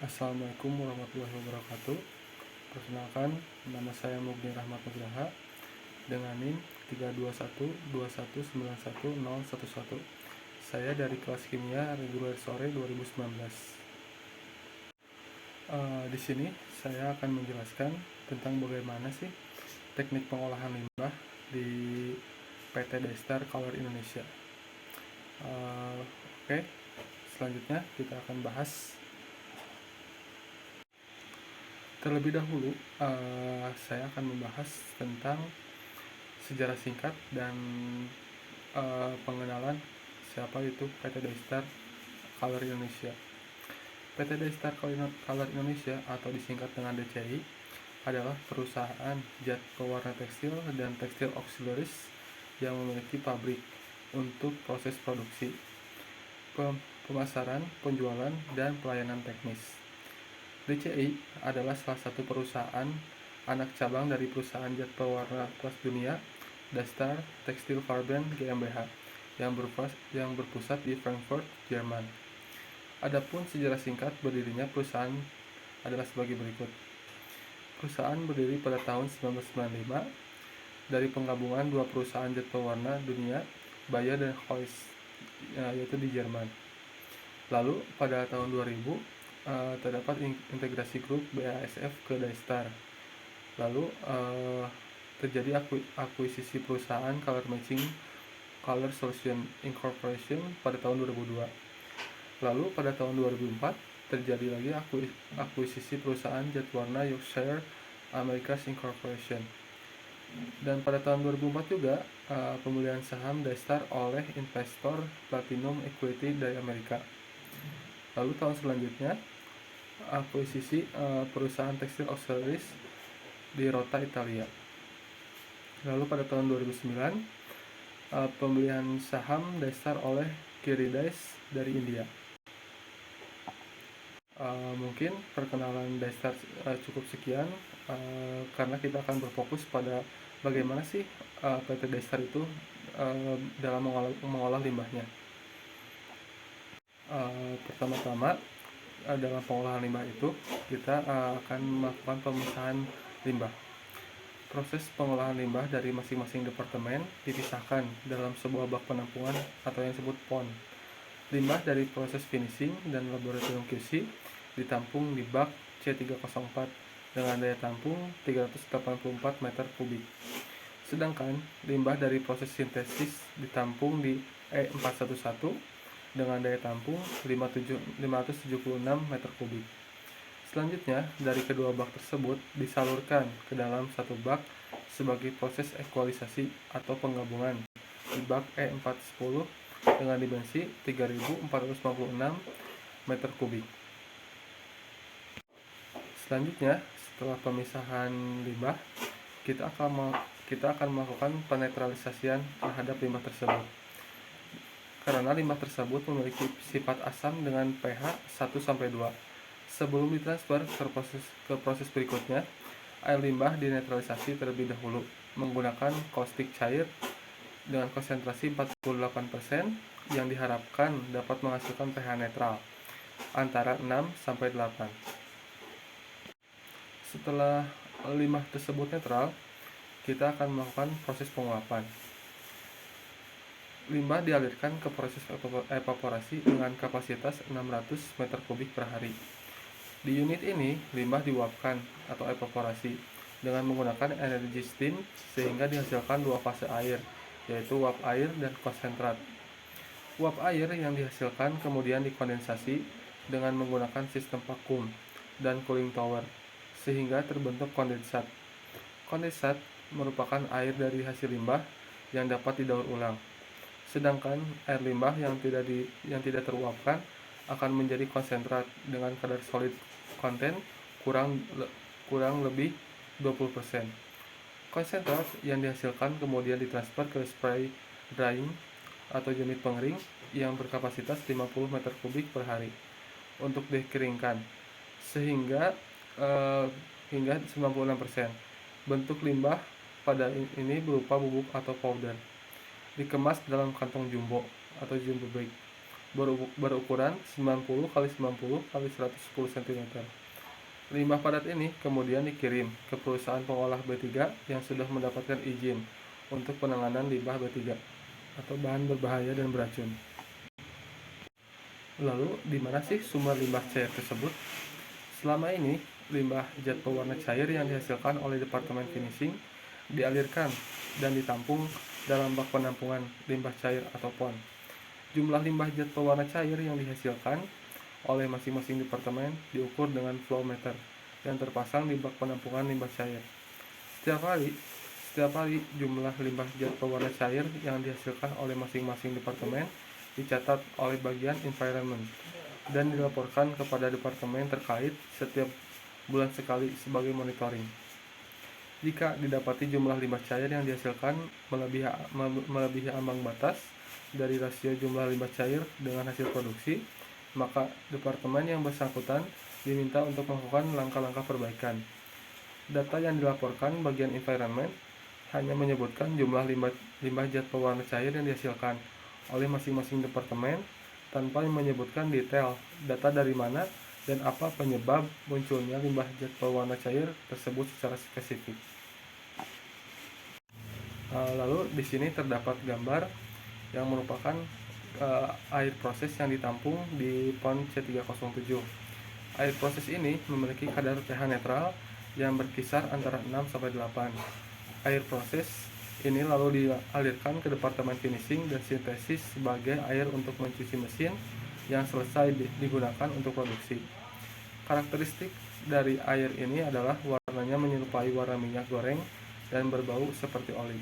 Assalamualaikum warahmatullahi wabarakatuh. Perkenalkan, nama saya Mugni Rahmat Nugraha dengan NIM 32121911011. Saya dari kelas kimia reguler sore 2019. Di sini saya akan menjelaskan tentang bagaimana sih teknik pengolahan limbah di PT Daystar Color Indonesia. Oke, selanjutnya kita akan bahas. Terlebih dahulu, saya akan membahas tentang sejarah singkat dan pengenalan siapa itu PT Daystar Color Indonesia. PT Daystar Color Indonesia atau disingkat dengan DCI adalah perusahaan zat pewarna tekstil dan tekstil auxiliaries yang memiliki pabrik untuk proses produksi, pemasaran, penjualan, dan pelayanan teknis. DCI adalah salah satu perusahaan anak cabang dari perusahaan zat pewarna kelas dunia Daystar Textilfarben GmbH yang berpusat di Frankfurt, Jerman. Adapun sejarah singkat berdirinya perusahaan adalah sebagai berikut. Perusahaan berdiri pada tahun 1995 dari penggabungan dua perusahaan zat pewarna dunia, Bayer dan Hoist, yaitu di Jerman. Lalu pada tahun 2000 terdapat integrasi grup BASF ke Daystar. Lalu terjadi akuisisi perusahaan Color Matching Color Solution Incorporation pada tahun 2002. Lalu pada tahun 2004 terjadi lagi akuisisi perusahaan zat warna Yorkshire Americas Incorporation. Dan pada tahun 2004 juga pembelian saham Daystar oleh investor Platinum Equity dari Amerika. Lalu tahun selanjutnya akuisisi perusahaan tekstil auxiliaries di Rota, Italia. Lalu pada tahun 2009 pembelian saham Daystar oleh Kiridays dari India. Mungkin perkenalan Daystar cukup sekian karena kita akan berfokus pada bagaimana sih PT Daystar itu dalam mengolah limbahnya. Pertama-tama dalam pengolahan limbah itu kita akan melakukan pemisahan limbah. Proses pengolahan limbah dari masing-masing departemen dipisahkan dalam sebuah bak penampungan atau yang disebut pond. Limbah dari proses finishing dan laboratorium QC ditampung di bak C304 dengan daya tampung 384 meter kubik. Sedangkan limbah dari proses sintesis ditampung di E411 dengan daya tampung 576 meter kubik. Selanjutnya, dari kedua bak tersebut disalurkan ke dalam satu bak sebagai proses ekualisasi atau penggabungan di bak E410 dengan dimensi 3456 meter kubik. Selanjutnya, setelah pemisahan limbah, kita akan melakukan penetralisasian terhadap limbah tersebut. Karena limbah tersebut memiliki sifat asam dengan pH 1-2. Sebelum ditransfer ke proses berikutnya, air limbah dinetralisasi terlebih dahulu menggunakan kaustik cair dengan konsentrasi 48% yang diharapkan dapat menghasilkan pH netral antara 6-8. Setelah limbah tersebut netral, kita akan melakukan proses penguapan. Limbah dialirkan ke proses evaporasi dengan kapasitas 600 meter kubik per hari. Di unit ini, limbah diuapkan atau evaporasi dengan menggunakan energi steam sehingga dihasilkan dua fase air, yaitu uap air dan konsentrat. Uap air yang dihasilkan kemudian dikondensasi dengan menggunakan sistem vakum dan cooling tower sehingga terbentuk kondensat. Kondensat merupakan air dari hasil limbah yang dapat didaur ulang. Sedangkan air limbah yang tidak teruapkan akan menjadi konsentrat dengan kadar solid konten kurang lebih 20%. Konsentrat yang dihasilkan kemudian ditransfer ke spray drying atau unit pengering yang berkapasitas 50 meter kubik per hari untuk dikeringkan hingga 96%. Bentuk limbah pada ini berupa bubuk atau powder, dikemas dalam kantong jumbo atau jumbo bag. berukuran 90 x 90 x 110 cm. Limbah padat ini kemudian dikirim ke perusahaan pengolah B3 yang sudah mendapatkan izin untuk penanganan limbah B3 atau bahan berbahaya dan beracun. Lalu, di mana sih sumber limbah cair tersebut? Selama ini, limbah zat pewarna cair yang dihasilkan oleh Departemen Finishing dialirkan dan ditampung dalam bak penampungan limbah cair atau PON. Jumlah limbah zat pewarna cair yang dihasilkan oleh masing-masing departemen diukur dengan flow meter yang terpasang di bak penampungan limbah cair. Setiap hari jumlah limbah zat pewarna cair yang dihasilkan oleh masing-masing departemen dicatat oleh bagian environment dan dilaporkan kepada departemen terkait setiap bulan sekali sebagai monitoring. Jika didapati jumlah limbah cair yang dihasilkan melebihi ambang batas dari rasio jumlah limbah cair dengan hasil produksi, maka departemen yang bersangkutan diminta untuk melakukan langkah-langkah perbaikan. Data yang dilaporkan bagian environment hanya menyebutkan jumlah limbah zat pewarna cair yang dihasilkan oleh masing-masing departemen tanpa menyebutkan detail data dari mana dan apa penyebab munculnya limbah zat pewarna cair tersebut secara spesifik. Lalu di sini terdapat gambar yang merupakan air proses yang ditampung di PON C307. Air proses ini memiliki kadar pH netral yang berkisar antara 6 sampai 8. Air proses ini lalu dialirkan ke Departemen Finishing dan Sintesis sebagai air untuk mencuci mesin yang selesai digunakan untuk produksi. Karakteristik dari air ini adalah warnanya menyerupai warna minyak goreng dan berbau seperti oli.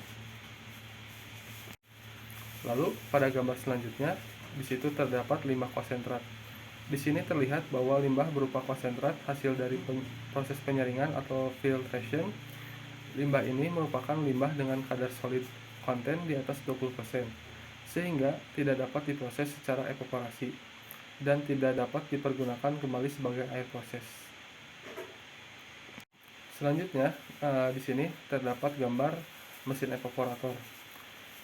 Lalu pada gambar selanjutnya, di situ terdapat limbah konsentrat. Di sini terlihat bahwa limbah berupa konsentrat hasil dari proses penyaringan atau filtration. Limbah ini merupakan limbah dengan kadar solid konten di atas 20%, sehingga tidak dapat diproses secara evaporasi dan tidak dapat dipergunakan kembali sebagai air proses. Selanjutnya, di sini terdapat gambar mesin evaporator.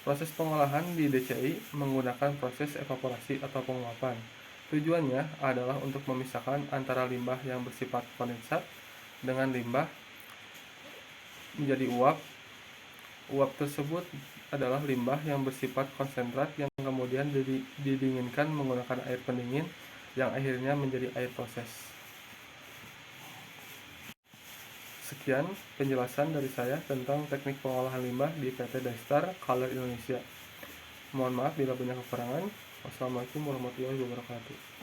Proses pengolahan di DCI menggunakan proses evaporasi atau penguapan. Tujuannya adalah untuk memisahkan antara limbah yang bersifat kondensat dengan limbah menjadi uap. Uap tersebut adalah limbah yang bersifat konsentrat yang kemudian didinginkan menggunakan air pendingin yang akhirnya menjadi air proses. Sekian penjelasan dari saya tentang teknik pengolahan limbah di PT Daestar Color Indonesia. Mohon maaf bila banyak kekurangan. Wassalamualaikum warahmatullahi wabarakatuh.